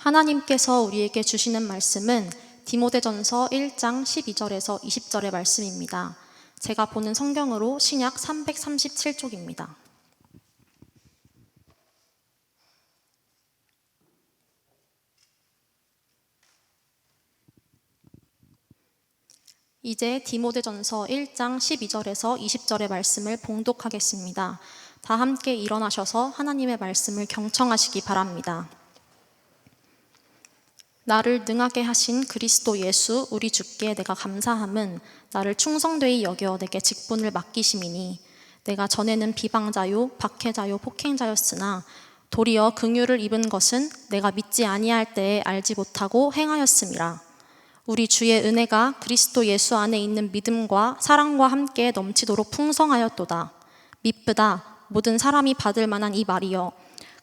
하나님께서 우리에게 주시는 말씀은 디모데전서 1장 12절에서 20절의 말씀입니다. 제가 보는 성경으로 신약 337쪽입니다. 이제 디모데전서 1장 12절에서 20절의 말씀을 봉독하겠습니다. 다 함께 일어나셔서 하나님의 말씀을 경청하시기 바랍니다. 나를 능하게 하신 그리스도 예수 우리 주께 내가 감사함은 나를 충성되이 여겨 내게 직분을 맡기심이니 내가 전에는 비방자요 박해자요 폭행자였으나 도리어 긍휼을 입은 것은 내가 믿지 아니할 때에 알지 못하고 행하였음이라. 우리 주의 은혜가 그리스도 예수 안에 있는 믿음과 사랑과 함께 넘치도록 풍성하였도다. 미쁘다 모든 사람이 받을 만한 이 말이여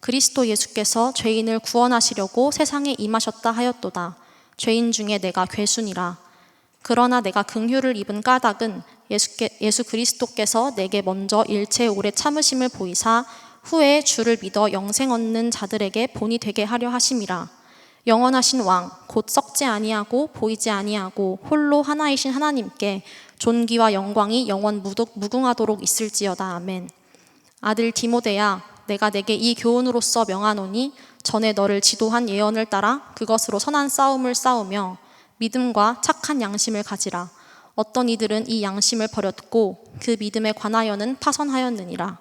그리스도 예수께서 죄인을 구원하시려고 세상에 임하셨다 하였도다. 죄인 중에 내가 괴순이라. 그러나 내가 긍휼을 입은 까닭은 예수 그리스도께서 내게 먼저 일체 오래 참으심을 보이사 후에 주를 믿어 영생 얻는 자들에게 본이 되게 하려 하심이라. 영원하신 왕 곧 썩지 아니하고 보이지 아니하고 홀로 하나이신 하나님께 존귀와 영광이 영원 무궁하도록 있을지어다. 아멘. 아들 디모데야 내가 내게 이 교훈으로서 명하노니 전에 너를 지도한 예언을 따라 그것으로 선한 싸움을 싸우며 믿음과 착한 양심을 가지라. 어떤 이들은 이 양심을 버렸고 그 믿음에 관하여는 파선하였느니라.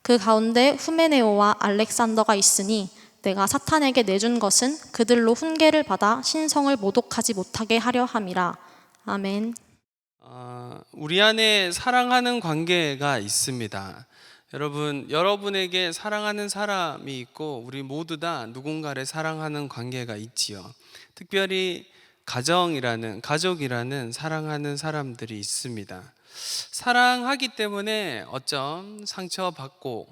그 가운데 후메네오와 알렉산더가 있으니 내가 사탄에게 내준 것은 그들로 훈계를 받아 신성을 모독하지 못하게 하려 함이라. 아멘. 우리 안에 사랑하는 관계가 있습니다. 여러분에게 사랑하는 사람이 있고 우리 모두 다 누군가를 사랑하는 관계가 있지요. 특별히 가족이라는 사랑하는 사람들이 있습니다. 사랑하기 때문에 어쩜 상처받고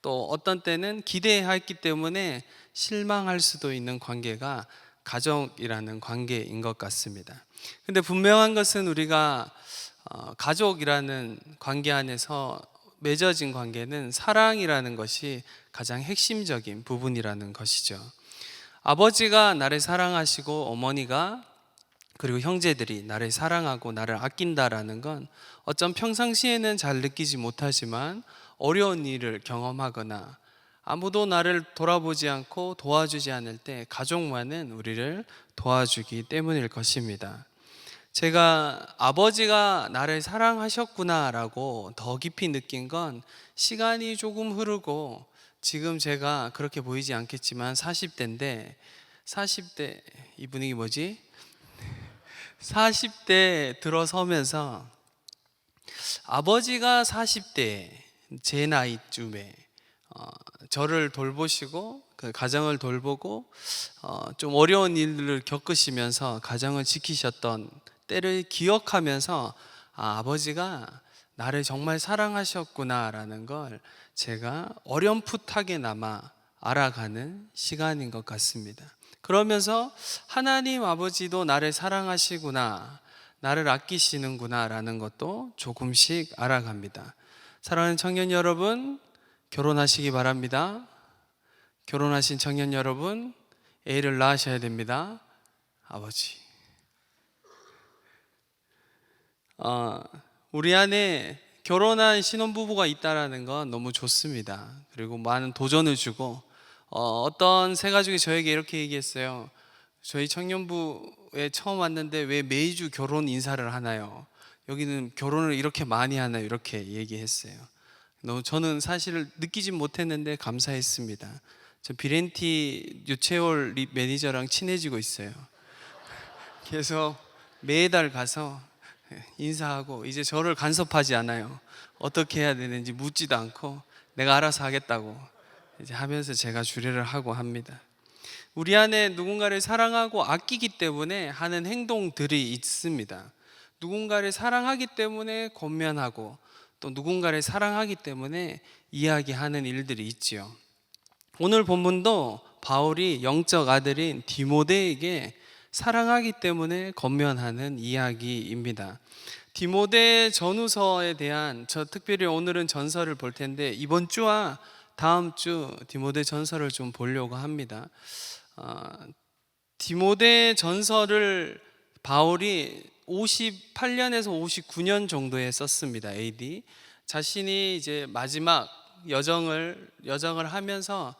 또 어떤 때는 기대했기 때문에 실망할 수도 있는 관계가 가족이라는 관계인 것 같습니다. 근데 분명한 것은 우리가 가족이라는 관계 안에서 맺어진 관계는 사랑이라는 것이 가장 핵심적인 부분이라는 것이죠. 아버지가 나를 사랑하시고 어머니가 그리고 형제들이 나를 사랑하고 나를 아낀다라는 건 어쩜 평상시에는 잘 느끼지 못하지만 어려운 일을 경험하거나 아무도 나를 돌아보지 않고 도와주지 않을 때 가족만은 우리를 도와주기 때문일 것입니다. 제가 아버지가 나를 사랑하셨구나라고 더 깊이 느낀 건 시간이 조금 흐르고 지금 제가 그렇게 보이지 않겠지만 40대인데 40대 이 분위기 뭐지? 40대 들어서면서 아버지가 40대 제 나이쯤에 저를 돌보시고 그 가정을 돌보고 좀 어려운 일들을 겪으시면서 가정을 지키셨던 때를 기억하면서 아버지가 나를 정말 사랑하셨구나라는 걸 제가 어렴풋하게나마 알아가는 시간인 것 같습니다. 그러면서 하나님 아버지도 나를 사랑하시구나, 나를 아끼시는구나 라는 것도 조금씩 알아갑니다. 사랑하는 청년 여러분, 결혼하시기 바랍니다. 결혼하신 청년 여러분, 애를 낳으셔야 됩니다. 아버지, 우리 안에 결혼한 신혼부부가 있다는 건 너무 좋습니다. 그리고 많은 도전을 주고 어떤 새 가족이 저에게 이렇게 얘기했어요. 저희 청년부에 처음 왔는데 왜 매주 결혼 인사를 하나요? 여기는 결혼을 이렇게 많이 하나요? 이렇게 얘기했어요. 저는 사실 느끼진 못했는데 감사했습니다. 저 비렌티 유채올 매니저랑 친해지고 있어요. 그래서 매달 가서 인사하고 이제 저를 간섭하지 않아요. 어떻게 해야 되는지 묻지도 않고 내가 알아서 하겠다고 이제 하면서 제가 주례를 하고 합니다. 우리 안에 누군가를 사랑하고 아끼기 때문에 하는 행동들이 있습니다. 누군가를 사랑하기 때문에 권면하고 또 누군가를 사랑하기 때문에 이야기하는 일들이 있지요. 오늘 본문도 바울이 영적 아들인 디모데에게 사랑하기 때문에 권면하는 이야기입니다. 디모데 전후서에 대한 특별히 오늘은 전서를 볼 텐데 이번 주와 다음 주 디모데 전서를 좀 보려고 합니다. 디모데 전서를 바울이 58년에서 59년 정도에 썼습니다. AD. 자신이 이제 마지막 여정을 하면서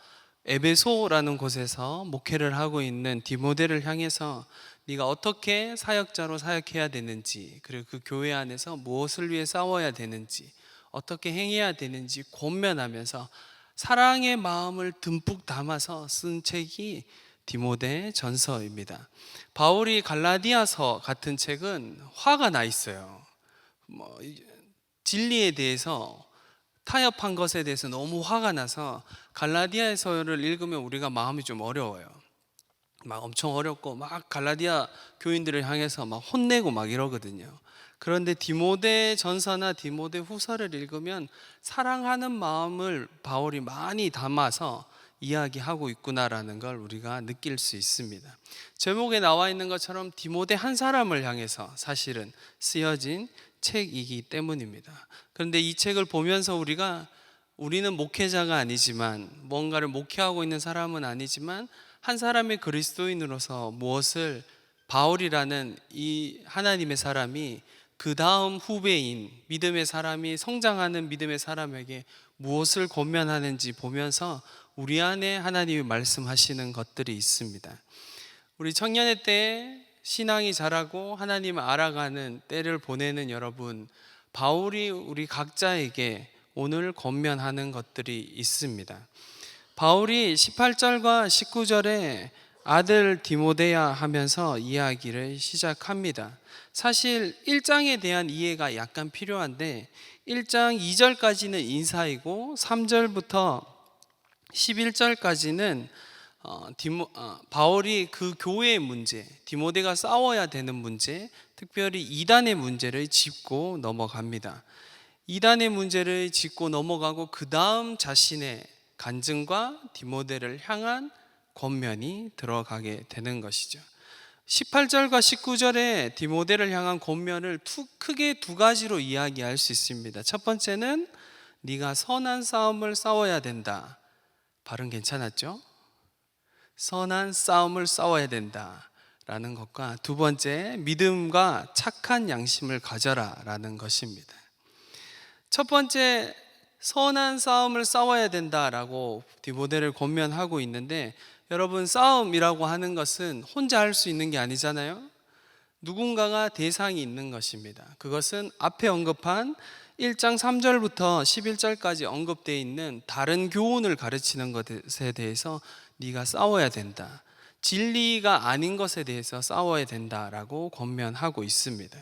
에베소라는 곳에서 목회를 하고 있는 디모데를 향해서 네가 어떻게 사역자로 사역해야 되는지, 그리고 그 교회 안에서 무엇을 위해 싸워야 되는지, 어떻게 행해야 되는지 권면하면서 사랑의 마음을 듬뿍 담아서 쓴 책이 디모데 전서입니다. 바울이 갈라디아서 같은 책은 화가 나 있어요. 진리에 대해서, 타협한 것에 대해서 너무 화가 나서 갈라디아서를 읽으면 우리가 마음이 좀 어려워요. 막 엄청 어렵고 막 갈라디아 교인들을 향해서 막 혼내고 막 이러거든요. 그런데 디모데 전서나 디모데 후서를 읽으면 사랑하는 마음을 바울이 많이 담아서 이야기하고 있구나라는 걸 우리가 느낄 수 있습니다. 제목에 나와 있는 것처럼 디모데 한 사람을 향해서 사실은 쓰여진 책이기 때문입니다. 그런데 이 책을 보면서 우리는 목회자가 아니지만, 뭔가를 목회하고 있는 사람은 아니지만, 한 사람의 그리스도인으로서 무엇을, 바울이라는 이 하나님의 사람이 그 다음 후배인 믿음의 사람이, 성장하는 믿음의 사람에게 무엇을 권면하는지 보면서 우리 안에 하나님이 말씀하시는 것들이 있습니다. 우리 청년의 때 신앙이 자라고 하나님을 알아가는 때를 보내는 여러분, 바울이 우리 각자에게 오늘 권면하는 것들이 있습니다. 바울이 18절과 19절에 아들 디모데야 하면서 이야기를 시작합니다. 사실 1장에 대한 이해가 약간 필요한데 1장 2절까지는 인사이고 3절부터 11절까지는 바울이 그 교회의 문제, 디모데가 싸워야 되는 문제, 특별히 이단의 문제를 짚고 넘어갑니다. 이단의 문제를 짚고 넘어가고 그 다음 자신의 간증과 디모데를 향한 권면이 들어가게 되는 것이죠. 18절과 19절에 디모데를 향한 권면을 크게 두 가지로 이야기할 수 있습니다. 첫 번째는 네가 선한 싸움을 싸워야 된다. 발음 괜찮았죠? 선한 싸움을 싸워야 된다 라는 것과, 두 번째, 믿음과 착한 양심을 가져라 라는 것입니다. 첫 번째, 선한 싸움을 싸워야 된다라고 디모데를 권면하고 있는데, 여러분, 싸움이라고 하는 것은 혼자 할 수 있는 게 아니잖아요. 누군가가 대상이 있는 것입니다. 그것은 앞에 언급한 1장 3절부터 11절까지 언급되어 있는 다른 교훈을 가르치는 것에 대해서 네가 싸워야 된다, 진리가 아닌 것에 대해서 싸워야 된다라고 권면하고 있습니다.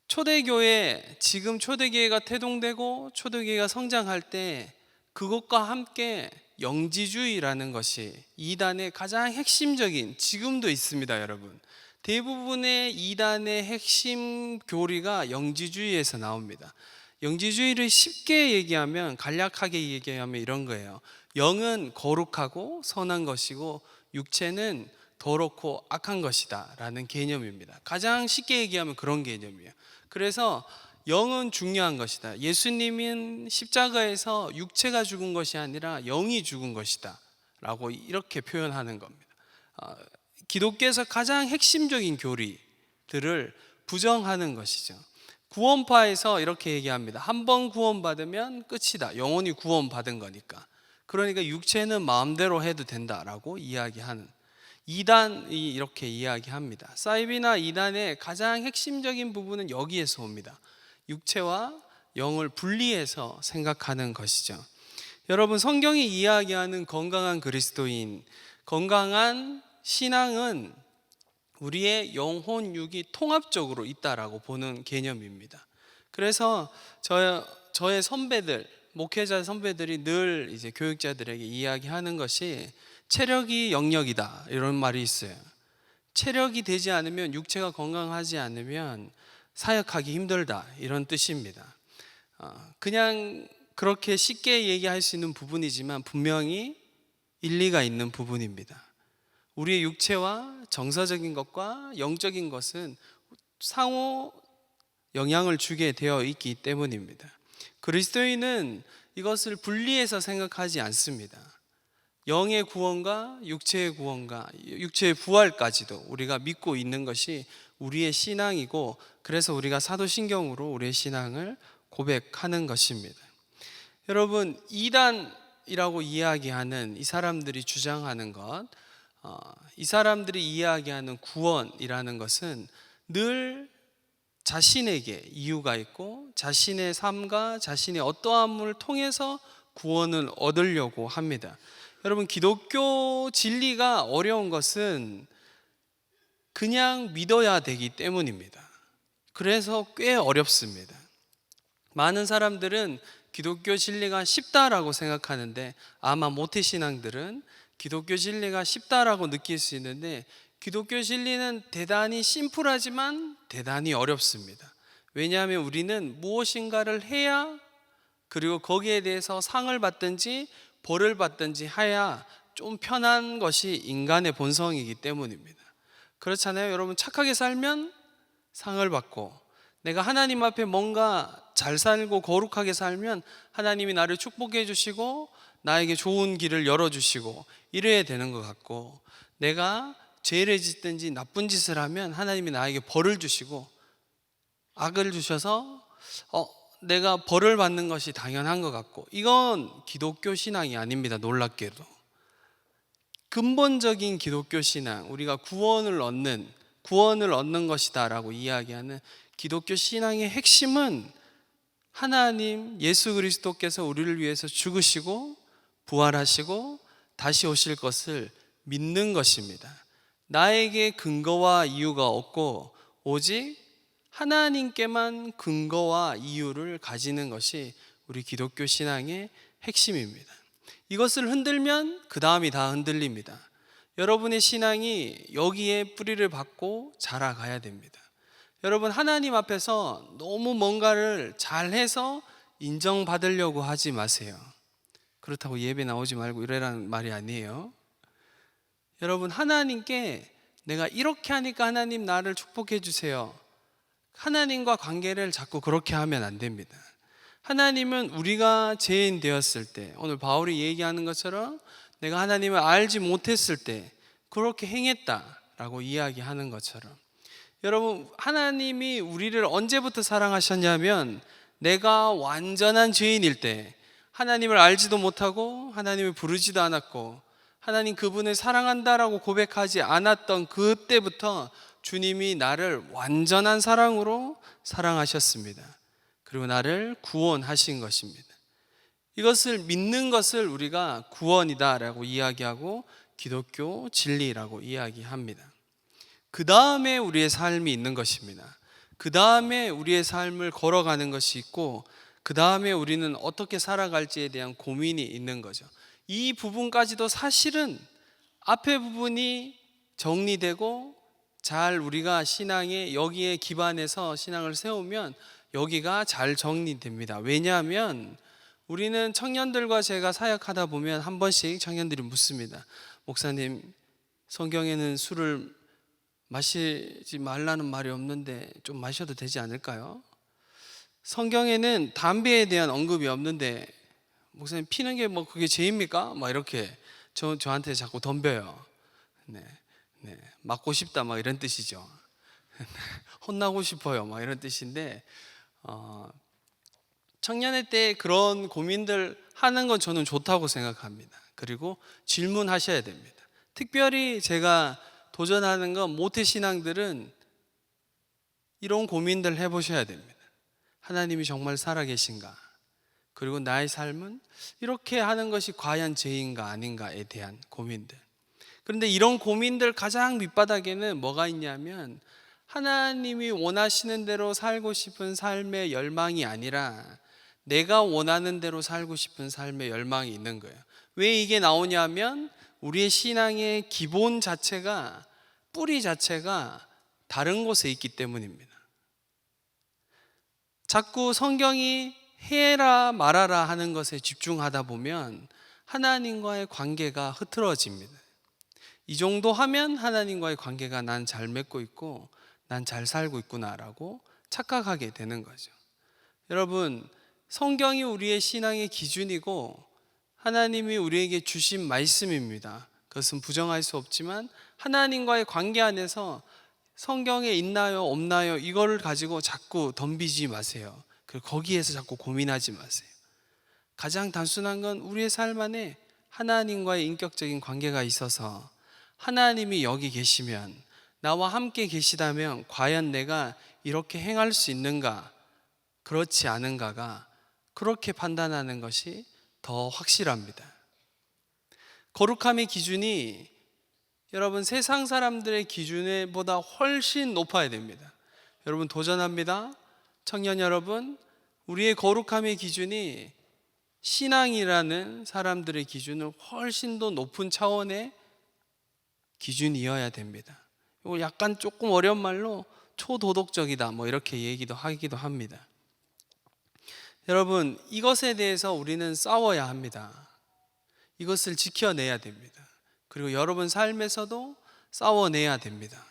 초대교회, 지금 초대교회가 태동되고 초대교회가 성장할 때 그것과 함께 영지주의라는 것이 이단의 가장 핵심적인, 지금도 있습니다 여러분. 대부분의 이단의 핵심 교리가 영지주의에서 나옵니다. 영지주의를 쉽게 얘기하면, 간략하게 얘기하면 이런 거예요. 영은 거룩하고 선한 것이고 육체는 더럽고 악한 것이다 라는 개념입니다. 가장 쉽게 얘기하면 그런 개념이에요. 그래서 영은 중요한 것이다. 예수님은 십자가에서 육체가 죽은 것이 아니라 영이 죽은 것이다 라고 이렇게 표현하는 겁니다. 기독교에서 가장 핵심적인 교리들을 부정하는 것이죠. 구원파에서 이렇게 얘기합니다. 한 번 구원받으면 끝이다. 영원히 구원받은 거니까. 그러니까 육체는 마음대로 해도 된다라고 이야기하는, 이단이 이렇게 이야기합니다. 사이비나 이단의 가장 핵심적인 부분은 여기에서 옵니다. 육체와 영을 분리해서 생각하는 것이죠. 여러분, 성경이 이야기하는 건강한 그리스도인, 건강한 신앙은 우리의 영혼, 육이 통합적으로 있다라고 보는 개념입니다. 그래서 저의 선배들, 목회자 선배들이 늘 이제 교육자들에게 이야기하는 것이 체력이 영역이다 이런 말이 있어요. 체력이 되지 않으면, 육체가 건강하지 않으면 사역하기 힘들다 이런 뜻입니다. 그냥 그렇게 쉽게 얘기할 수 있는 부분이지만 분명히 일리가 있는 부분입니다. 우리의 육체와 정서적인 것과 영적인 것은 상호 영향을 주게 되어 있기 때문입니다. 그리스도인은 이것을 분리해서 생각하지 않습니다. 영의 구원과 육체의 구원과 육체의 부활까지도 우리가 믿고 있는 것이 우리의 신앙이고, 그래서 우리가 사도신경으로 우리의 신앙을 고백하는 것입니다. 여러분, 이단이라고 이야기하는 이 사람들이 주장하는 것, 이 사람들이 이야기하는 구원이라는 것은 늘 자신에게 이유가 있고 자신의 삶과 자신의 어떠함을 통해서 구원을 얻으려고 합니다. 여러분, 기독교 진리가 어려운 것은 그냥 믿어야 되기 때문입니다. 그래서 꽤 어렵습니다. 많은 사람들은 기독교 진리가 쉽다라고 생각하는데, 아마 모태신앙들은 기독교 진리가 쉽다라고 느낄 수 있는데, 기독교 진리는 대단히 심플하지만 대단히 어렵습니다. 왜냐하면 우리는 무엇인가를 해야, 그리고 거기에 대해서 상을 받든지 벌을 받든지 해야 좀 편한 것이 인간의 본성이기 때문입니다. 그렇잖아요. 여러분, 착하게 살면 상을 받고, 내가 하나님 앞에 뭔가 잘 살고 거룩하게 살면 하나님이 나를 축복해 주시고 나에게 좋은 길을 열어주시고 이래야 되는 것 같고, 내가 죄를 짓든지 나쁜 짓을 하면 하나님이 나에게 벌을 주시고 악을 주셔서 내가 벌을 받는 것이 당연한 것 같고, 이건 기독교 신앙이 아닙니다. 놀랍게도 근본적인 기독교 신앙, 우리가 구원을 얻는 것이다 라고 이야기하는 기독교 신앙의 핵심은 하나님 예수 그리스도께서 우리를 위해서 죽으시고 부활하시고 다시 오실 것을 믿는 것입니다. 나에게 근거와 이유가 없고 오직 하나님께만 근거와 이유를 가지는 것이 우리 기독교 신앙의 핵심입니다. 이것을 흔들면 그 다음이 다 흔들립니다. 여러분의 신앙이 여기에 뿌리를 받고 자라가야 됩니다. 여러분, 하나님 앞에서 너무 뭔가를 잘해서 인정받으려고 하지 마세요. 그렇다고 예배 나오지 말고 이래라는 말이 아니에요. 여러분, 하나님께 내가 이렇게 하니까 하나님 나를 축복해 주세요, 하나님과 관계를 자꾸 그렇게 하면 안 됩니다. 하나님은 우리가 죄인 되었을 때, 오늘 바울이 얘기하는 것처럼 내가 하나님을 알지 못했을 때 그렇게 행했다라고 이야기하는 것처럼, 여러분, 하나님이 우리를 언제부터 사랑하셨냐면 내가 완전한 죄인일 때, 하나님을 알지도 못하고 하나님을 부르지도 않았고 하나님 그분을 사랑한다라고 고백하지 않았던 그때부터 주님이 나를 완전한 사랑으로 사랑하셨습니다. 그리고 나를 구원하신 것입니다. 이것을 믿는 것을 우리가 구원이다라고 이야기하고 기독교 진리라고 이야기합니다. 그 다음에 우리의 삶이 있는 것입니다. 그 다음에 우리의 삶을 걸어가는 것이 있고, 그 다음에 우리는 어떻게 살아갈지에 대한 고민이 있는 거죠. 이 부분까지도 사실은 앞에 부분이 정리되고 잘 우리가 신앙에 여기에 기반해서 신앙을 세우면 여기가 잘 정리됩니다. 왜냐하면 우리는 청년들과 제가 사역하다 보면 한 번씩 청년들이 묻습니다. 목사님, 성경에는 술을 마시지 말라는 말이 없는데 좀 마셔도 되지 않을까요? 성경에는 담배에 대한 언급이 없는데 목사님, 피는 게 뭐 그게 죄입니까? 막 이렇게 저한테 자꾸 덤벼요. 네, 맞고 싶다 막 이런 뜻이죠. 혼나고 싶어요 막 이런 뜻인데, 청년의 때 그런 고민들 하는 건 저는 좋다고 생각합니다. 그리고 질문하셔야 됩니다. 특별히 제가 도전하는 건 모태신앙들은 이런 고민들 해보셔야 됩니다. 하나님이 정말 살아계신가? 그리고 나의 삶은 이렇게 하는 것이 과연 죄인가 아닌가에 대한 고민들. 그런데 이런 고민들 가장 밑바닥에는 뭐가 있냐면 하나님이 원하시는 대로 살고 싶은 삶의 열망이 아니라 내가 원하는 대로 살고 싶은 삶의 열망이 있는 거예요. 왜 이게 나오냐면 우리의 신앙의 기본 자체가, 뿌리 자체가 다른 곳에 있기 때문입니다. 자꾸 성경이 해라 말아라 하는 것에 집중하다 보면 하나님과의 관계가 흐트러집니다. 이 정도 하면 하나님과의 관계가 난 잘 맺고 있고 난 잘 살고 있구나라고 착각하게 되는 거죠. 여러분, 성경이 우리의 신앙의 기준이고 하나님이 우리에게 주신 말씀입니다. 그것은 부정할 수 없지만 하나님과의 관계 안에서 성경에 있나요 없나요 이거를 가지고 자꾸 덤비지 마세요. 거기에서 자꾸 고민하지 마세요. 가장 단순한 건 우리의 삶 안에 하나님과의 인격적인 관계가 있어서 하나님이 여기 계시면, 나와 함께 계시다면 과연 내가 이렇게 행할 수 있는가 그렇지 않은가가, 그렇게 판단하는 것이 더 확실합니다. 거룩함의 기준이 여러분 세상 사람들의 기준보다 훨씬 높아야 됩니다. 여러분 도전합니다. 청년 여러분, 우리의 거룩함의 기준이 신앙이라는 사람들의 기준을 훨씬 더 높은 차원의 기준이어야 됩니다. 이걸 약간 조금 어려운 말로 초도덕적이다 이렇게 얘기도 하기도 합니다. 여러분, 이것에 대해서 우리는 싸워야 합니다. 이것을 지켜내야 됩니다. 그리고 여러분 삶에서도 싸워내야 됩니다.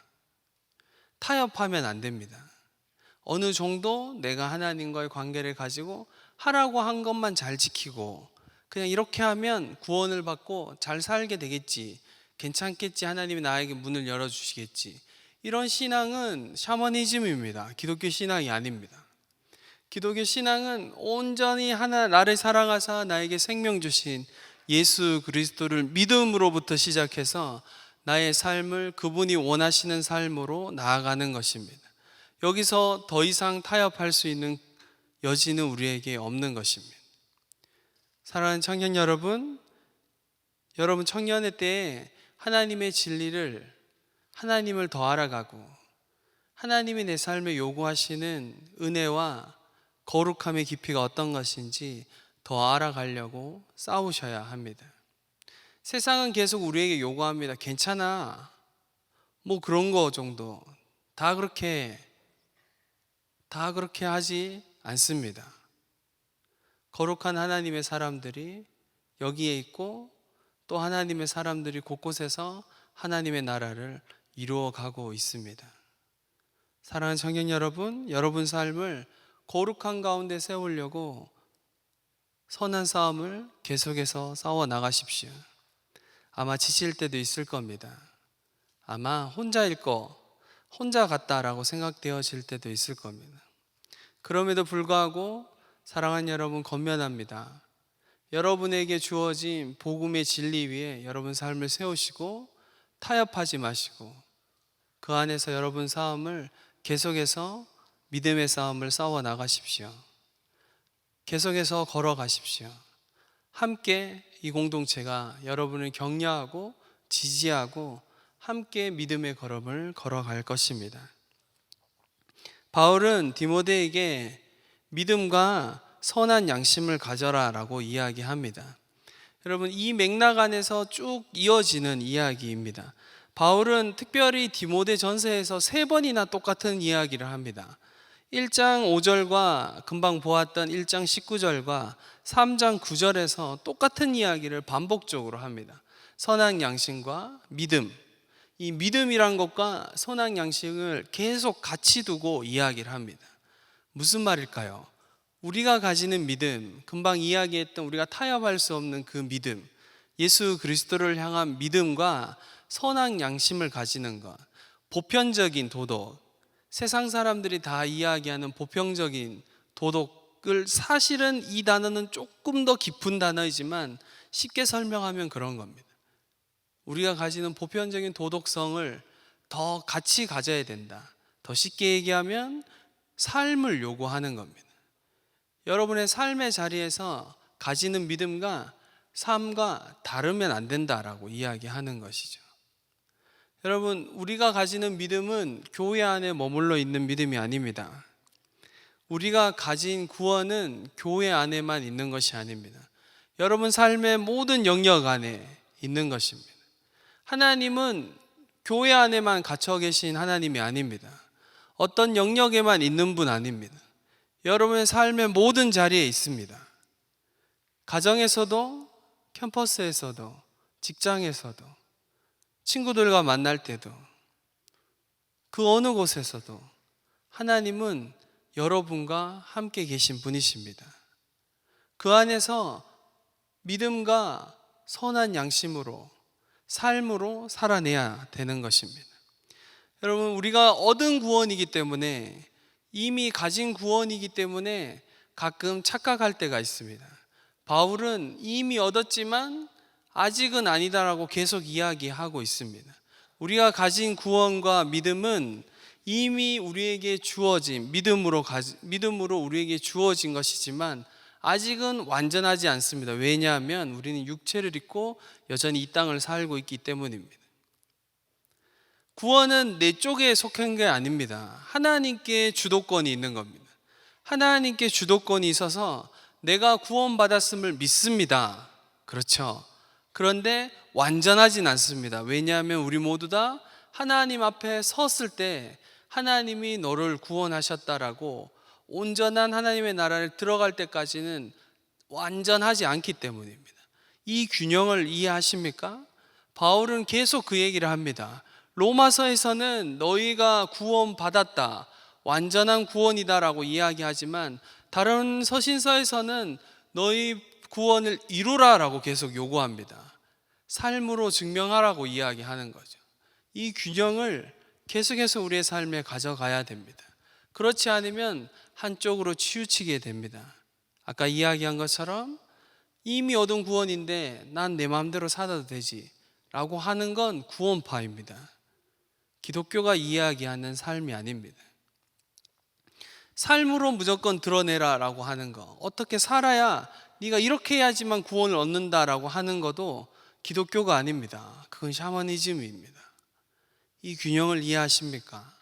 타협하면 안 됩니다. 어느 정도 내가 하나님과의 관계를 가지고 하라고 한 것만 잘 지키고 그냥 이렇게 하면 구원을 받고 잘 살게 되겠지, 괜찮겠지, 하나님이 나에게 문을 열어주시겠지, 이런 신앙은 샤머니즘입니다. 기독교 신앙이 아닙니다. 기독교 신앙은 온전히 나를 사랑하사 나에게 생명 주신 예수 그리스도를 믿음으로부터 시작해서 나의 삶을 그분이 원하시는 삶으로 나아가는 것입니다. 여기서 더 이상 타협할 수 있는 여지는 우리에게 없는 것입니다. 사랑하는 청년 여러분, 여러분 청년의 때에 하나님의 진리를, 하나님을 더 알아가고 하나님이 내 삶에 요구하시는 은혜와 거룩함의 깊이가 어떤 것인지 더 알아가려고 싸우셔야 합니다. 세상은 계속 우리에게 요구합니다. 괜찮아, 그런 거 정도. 다 그렇게 하지 않습니다. 거룩한 하나님의 사람들이 여기에 있고 또 하나님의 사람들이 곳곳에서 하나님의 나라를 이루어가고 있습니다. 사랑하는 청년 여러분, 여러분 삶을 거룩한 가운데 세우려고 선한 싸움을 계속해서 싸워 나가십시오. 아마 지칠 때도 있을 겁니다. 아마 혼자 같다라고 생각되어질 때도 있을 겁니다. 그럼에도 불구하고 사랑하는 여러분, 권면합니다. 여러분에게 주어진 복음의 진리 위에 여러분 삶을 세우시고 타협하지 마시고 그 안에서 여러분 싸움을 계속해서 믿음의 싸움을 싸워 나가십시오. 계속해서 걸어가십시오. 함께 이 공동체가 여러분을 격려하고 지지하고 함께 믿음의 걸음을 걸어갈 것입니다. 바울은 디모데에게 믿음과 선한 양심을 가져라 라고 이야기합니다. 여러분, 이 맥락 안에서 쭉 이어지는 이야기입니다. 바울은 특별히 디모데 전서에서 3번이나 똑같은 이야기를 합니다. 1장 5절과 금방 보았던 1장 19절과 3장 9절에서 똑같은 이야기를 반복적으로 합니다. 선한 양심과 믿음, 이 믿음이란 것과 선한 양심을 계속 같이 두고 이야기를 합니다. 무슨 말일까요? 우리가 가지는 믿음, 금방 이야기했던 우리가 타협할 수 없는 그 믿음, 예수 그리스도를 향한 믿음과 선한 양심을 가지는 것, 보편적인 도덕, 세상 사람들이 다 이야기하는 보편적인 도덕을, 사실은 이 단어는 조금 더 깊은 단어이지만 쉽게 설명하면 그런 겁니다. 우리가 가지는 보편적인 도덕성을 더 같이 가져야 된다. 더 쉽게 얘기하면 삶을 요구하는 겁니다. 여러분의 삶의 자리에서 가지는 믿음과 삶과 다르면 안 된다라고 이야기하는 것이죠. 여러분, 우리가 가지는 믿음은 교회 안에 머물러 있는 믿음이 아닙니다. 우리가 가진 구원은 교회 안에만 있는 것이 아닙니다. 여러분 삶의 모든 영역 안에 있는 것입니다. 하나님은 교회 안에만 갇혀 계신 하나님이 아닙니다. 어떤 영역에만 있는 분 아닙니다. 여러분의 삶의 모든 자리에 있습니다. 가정에서도, 캠퍼스에서도, 직장에서도, 친구들과 만날 때도, 그 어느 곳에서도 하나님은 여러분과 함께 계신 분이십니다. 그 안에서 믿음과 선한 양심으로, 삶으로 살아내야 되는 것입니다. 여러분, 우리가 얻은 구원이기 때문에, 이미 가진 구원이기 때문에 가끔 착각할 때가 있습니다. 바울은 이미 얻었지만 아직은 아니다라고 계속 이야기하고 있습니다. 우리가 가진 구원과 믿음은 이미 우리에게 주어진, 믿음으로 우리에게 주어진 것이지만 아직은 완전하지 않습니다. 왜냐하면 우리는 육체를 입고 여전히 이 땅을 살고 있기 때문입니다. 구원은 내 쪽에 속한 게 아닙니다. 하나님께 주도권이 있는 겁니다. 하나님께 주도권이 있어서 내가 구원받았음을 믿습니다. 그렇죠. 그런데 완전하진 않습니다. 왜냐하면 우리 모두 다 하나님 앞에 섰을 때 하나님이 너를 구원하셨다라고 온전한 하나님의 나라를 들어갈 때까지는 완전하지 않기 때문입니다. 이 균형을 이해하십니까? 바울은 계속 그 얘기를 합니다. 로마서에서는 너희가 구원받았다, 완전한 구원이다라고 이야기하지만 다른 서신서에서는 너희 구원을 이루라라고 계속 요구합니다. 삶으로 증명하라고 이야기하는 거죠. 이 균형을 계속해서 우리의 삶에 가져가야 됩니다. 그렇지 않으면 한쪽으로 치우치게 됩니다. 아까 이야기한 것처럼 이미 얻은 구원인데 난 내 마음대로 살아도 되지 라고 하는 건 구원파입니다. 기독교가 이야기하는 삶이 아닙니다. 삶으로 무조건 드러내라 라고 하는 거, 어떻게 살아야 네가 이렇게 해야지만 구원을 얻는다라고 하는 것도 기독교가 아닙니다. 그건 샤머니즘입니다. 이 균형을 이해하십니까?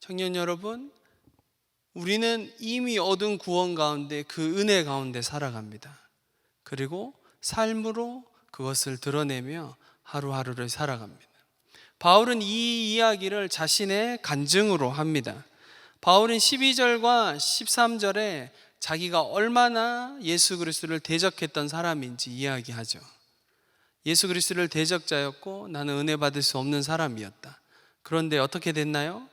청년 여러분, 우리는 이미 얻은 구원 가운데 그 은혜 가운데 살아갑니다. 그리고 삶으로 그것을 드러내며 하루하루를 살아갑니다. 바울은 이 이야기를 자신의 간증으로 합니다. 바울은 12절과 13절에 자기가 얼마나 예수 그리스도를 대적했던 사람인지 이야기하죠. 예수 그리스도를 대적자였고 나는 은혜 받을 수 없는 사람이었다. 그런데 어떻게 됐나요?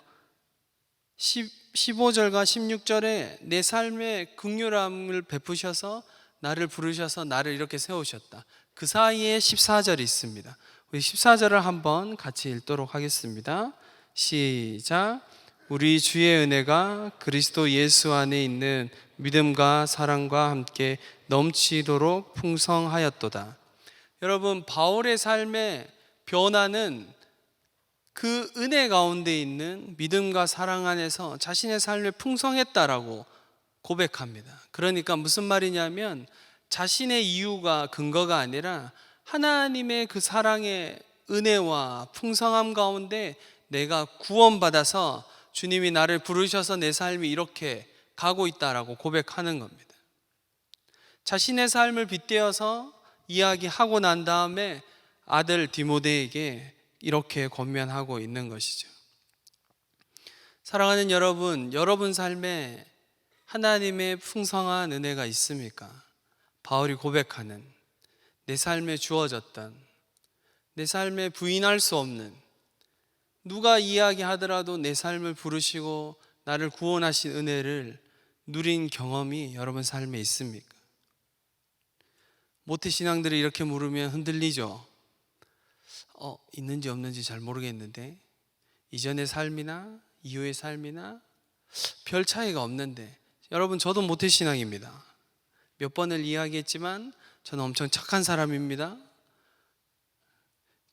15절과 16절에 내 삶에 긍휼함을 베푸셔서 나를 부르셔서 나를 이렇게 세우셨다. 그 사이에 14절이 있습니다. 우리 14절을 한번 같이 읽도록 하겠습니다. 시작. 우리 주의 은혜가 그리스도 예수 안에 있는 믿음과 사랑과 함께 넘치도록 풍성하였도다. 여러분, 바울의 삶의 변화는 그 은혜 가운데 있는 믿음과 사랑 안에서 자신의 삶에 풍성했다라고 고백합니다. 그러니까 무슨 말이냐면 자신의 이유가 근거가 아니라 하나님의 그 사랑의 은혜와 풍성함 가운데 내가 구원받아서 주님이 나를 부르셔서 내 삶이 이렇게 가고 있다라고 고백하는 겁니다. 자신의 삶을 빗대어서 이야기하고 난 다음에 아들 디모데에게 이렇게 권면하고 있는 것이죠. 사랑하는 여러분, 여러분 삶에 하나님의 풍성한 은혜가 있습니까? 바울이 고백하는 내 삶에 주어졌던, 내 삶에 부인할 수 없는, 누가 이야기하더라도 내 삶을 부르시고 나를 구원하신 은혜를 누린 경험이 여러분 삶에 있습니까? 모태신앙들이 이렇게 물으면 흔들리죠. 있는지 없는지 잘 모르겠는데 이전의 삶이나 이후의 삶이나 별 차이가 없는데. 여러분, 저도 모태신앙입니다. 몇 번을 이야기했지만 저는 엄청 착한 사람입니다.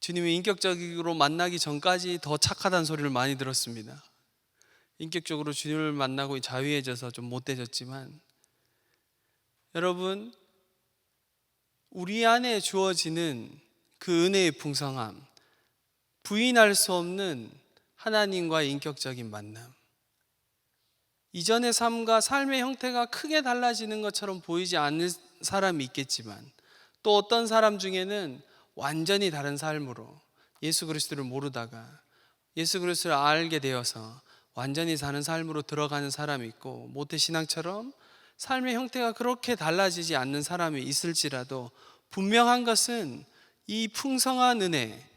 주님이 인격적으로 만나기 전까지 더 착하다는 소리를 많이 들었습니다. 인격적으로 주님을 만나고 자유해져서 좀 못돼졌지만, 여러분, 우리 안에 주어지는 그 은혜의 풍성함, 부인할 수 없는 하나님과의 인격적인 만남, 이전의 삶과 삶의 형태가 크게 달라지는 것처럼 보이지 않는 사람이 있겠지만, 또 어떤 사람 중에는 완전히 다른 삶으로 예수 그리스도를 모르다가 예수 그리스도를 알게 되어서 완전히 사는 삶으로 들어가는 사람이 있고, 모태신앙처럼 삶의 형태가 그렇게 달라지지 않는 사람이 있을지라도 분명한 것은 이 풍성한 은혜,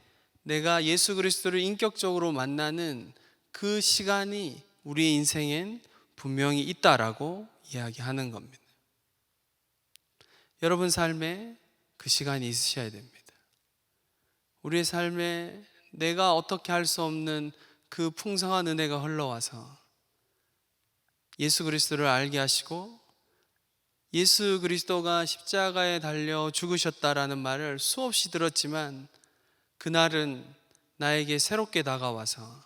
내가 예수 그리스도를 인격적으로 만나는 그 시간이 우리의 인생엔 분명히 있다라고 이야기하는 겁니다. 여러분 삶에 그 시간이 있으셔야 됩니다. 우리의 삶에 내가 어떻게 할 수 없는 그 풍성한 은혜가 흘러와서 예수 그리스도를 알게 하시고 예수 그리스도가 십자가에 달려 죽으셨다라는 말을 수없이 들었지만 그날은 나에게 새롭게 다가와서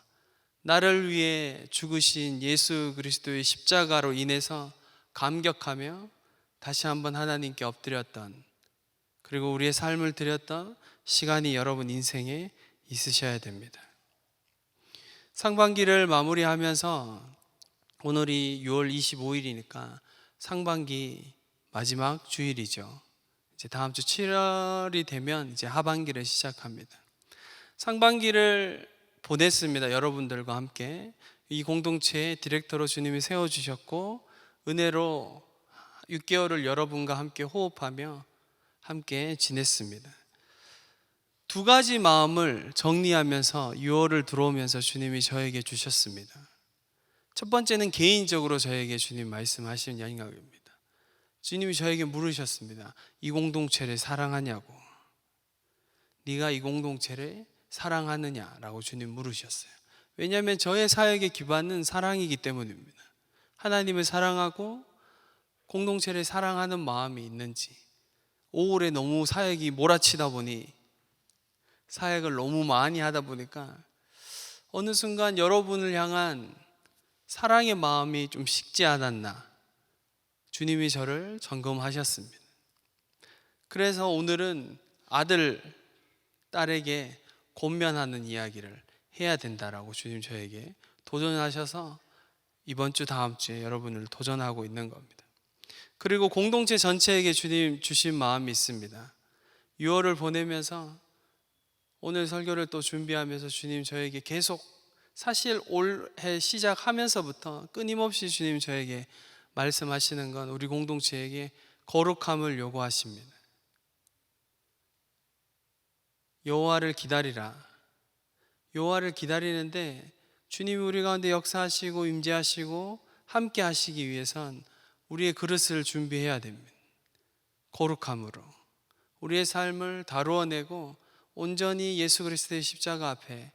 나를 위해 죽으신 예수 그리스도의 십자가로 인해서 감격하며 다시 한번 하나님께 엎드렸던, 그리고 우리의 삶을 드렸던 시간이 여러분 인생에 있으셔야 됩니다. 상반기를 마무리하면서 오늘이 6월 25일이니까 상반기 마지막 주일이죠. 이제 다음 주 7월이 되면 이제 하반기를 시작합니다. 상반기를 보냈습니다. 여러분들과 함께 이 공동체의 디렉터로 주님이 세워주셨고 은혜로 6개월을 여러분과 함께 호흡하며 함께 지냈습니다. 두 가지 마음을 정리하면서 6월을 들어오면서 주님이 저에게 주셨습니다. 첫 번째는 개인적으로 저에게 주님 말씀하시는 양각입니다. 주님이 저에게 물으셨습니다. 이 공동체를 사랑하냐고, 네가 이 공동체를 사랑하느냐라고 주님 물으셨어요. 왜냐하면 저의 사역의 기반은 사랑이기 때문입니다. 하나님을 사랑하고 공동체를 사랑하는 마음이 있는지, 5월에 너무 사역이 몰아치다 보니 사역을 너무 많이 하다 보니까 어느 순간 여러분을 향한 사랑의 마음이 좀 식지 않았나, 주님이 저를 점검하셨습니다. 그래서 오늘은 아들, 딸에게 권면하는 이야기를 해야 된다라고 주님 저에게 도전하셔서 이번 주 다음 주에 여러분을 도전하고 있는 겁니다. 그리고 공동체 전체에게 주님 주신 마음이 있습니다. 6월을 보내면서 오늘 설교를 또 준비하면서 주님 저에게 계속, 사실 올해 시작하면서부터 끊임없이 주님 저에게 말씀하시는 건 우리 공동체에게 거룩함을 요구하십니다. 여호와를 기다리라. 여호와를 기다리는데 주님이 우리 가운데 역사하시고 임재하시고 함께 하시기 위해선 우리의 그릇을 준비해야 됩니다. 거룩함으로 우리의 삶을 다루어내고 온전히 예수 그리스도의 십자가 앞에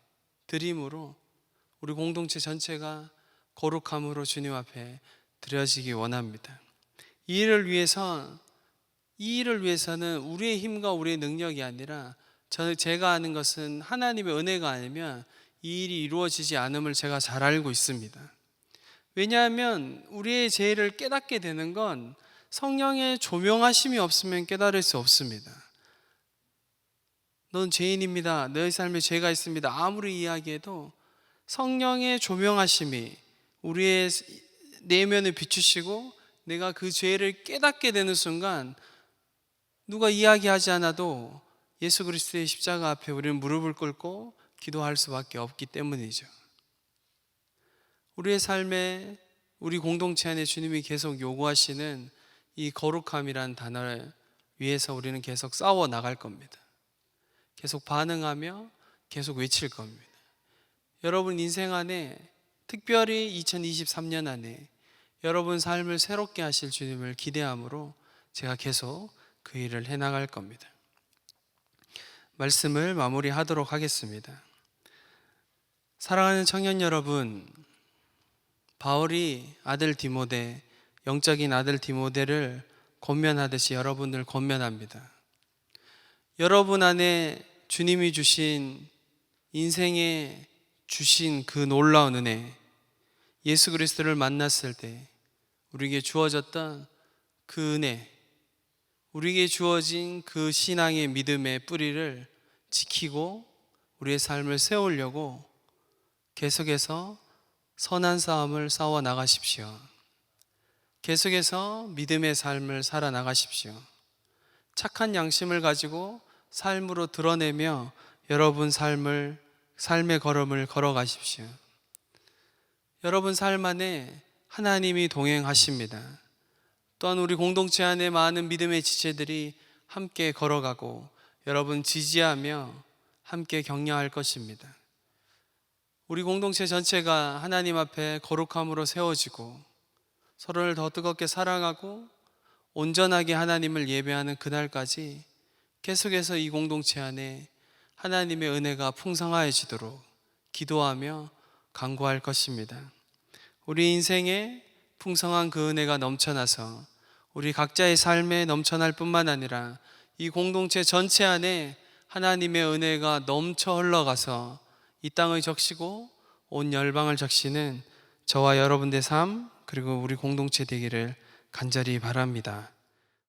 드림으로 우리 공동체 전체가 거룩함으로 주님 앞에 드려지기 원합니다. 이 일을 위해서는 우리의 힘과 우리의 능력이 아니라 제가 아는 것은 하나님의 은혜가 아니면 이 일이 이루어지지 않음을 제가 잘 알고 있습니다. 왜냐하면 우리의 죄를 깨닫게 되는 건 성령의 조명하심이 없으면 깨달을 수 없습니다. 넌 죄인입니다. 너의 삶에 죄가 있습니다. 아무리 이야기해도 성령의 조명하심이 우리의 내면을 비추시고 내가 그 죄를 깨닫게 되는 순간 누가 이야기하지 않아도 예수 그리스도의 십자가 앞에 우리는 무릎을 꿇고 기도할 수밖에 없기 때문이죠. 우리의 삶에 우리 공동체 안에 주님이 계속 요구하시는 이 거룩함이란 단어를 위해서 우리는 계속 싸워 나갈 겁니다. 계속 반응하며 계속 외칠 겁니다. 여러분 인생 안에, 특별히 2023년 안에 여러분 삶을 새롭게 하실 주님을 기대함으로 제가 계속 그 일을 해나갈 겁니다. 말씀을 마무리하도록 하겠습니다. 사랑하는 청년 여러분, 바울이 아들 디모데, 영적인 아들 디모데를 권면하듯이 여러분을 권면합니다. 여러분 안에 주님이 주신 인생에 주신 그 놀라운 은혜, 예수 그리스도를 만났을 때 우리에게 주어졌던 그 은혜, 우리에게 주어진 그 신앙의 믿음의 뿌리를 지키고 우리의 삶을 세우려고 계속해서 선한 싸움을 싸워 나가십시오. 계속해서 믿음의 삶을 살아 나가십시오. 착한 양심을 가지고 삶으로 드러내며 여러분 삶의 걸음을 걸어가십시오. 여러분 삶 안에 하나님이 동행하십니다. 또한 우리 공동체 안에 많은 믿음의 지체들이 함께 걸어가고 여러분 지지하며 함께 격려할 것입니다. 우리 공동체 전체가 하나님 앞에 거룩함으로 세워지고 서로를 더 뜨겁게 사랑하고 온전하게 하나님을 예배하는 그날까지 계속해서 이 공동체 안에 하나님의 은혜가 풍성하여지도록 기도하며 간구할 것입니다. 우리 인생에 풍성한 그 은혜가 넘쳐나서 우리 각자의 삶에 넘쳐날 뿐만 아니라 이 공동체 전체 안에 하나님의 은혜가 넘쳐 흘러가서 이 땅을 적시고 온 열방을 적시는 저와 여러분의 삶, 그리고 우리 공동체 되기를 간절히 바랍니다.